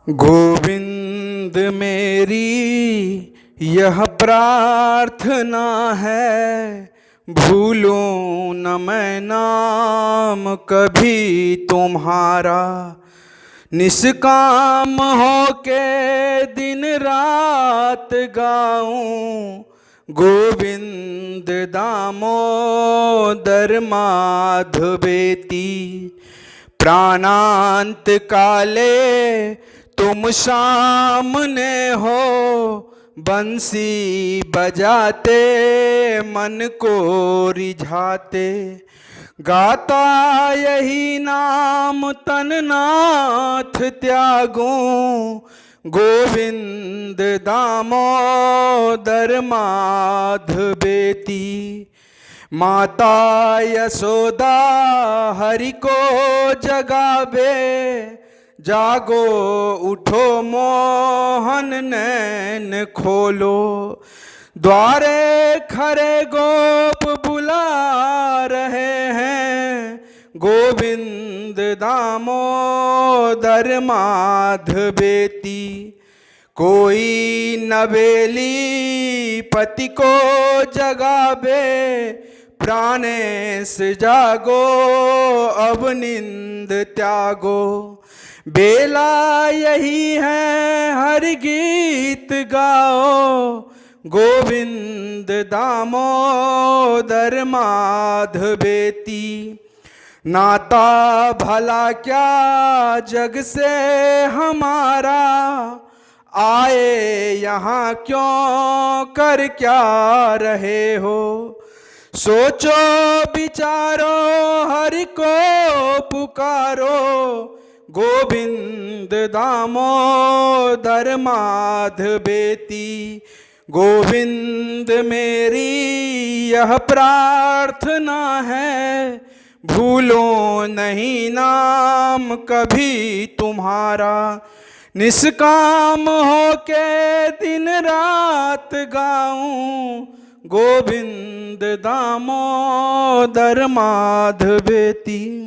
गोविंद मेरी यह प्रार्थना है, भूलूं न मैं नाम कभी तुम्हारा। निष्काम होके दिन रात गाऊं, गोविंद दामोदर माधवेती। प्राणांत काले तुम सामने हो, बंसी बजाते मन को रिझाते। गाता यही नाम तननाथ त्यागूं, गोविंद दामोदर माधवेती। माता यशोदा हरि को जगावे, जागो उठो मोहन नैन खोलो। द्वारे खरे गोप बुला रहे हैं, गोविंद दामोदर माधवेती। कोई नवेली पति को जगावे, प्राणेश जागो अब नींद त्यागो। बेला यही है हर गीत गाओ, गोविंद दामोदर माधवेती। नाता भला क्या जग से हमारा, आए यहाँ क्यों कर क्या रहे हो। सोचो विचारो हरि को पुकारो, गोविंद दामोदर माधवेती। गोविंद मेरी यह प्रार्थना है, भूलो नहीं नाम कभी तुम्हारा। निष्काम होके दिन रात गाऊं, गोविंद दामोदर माधवेती।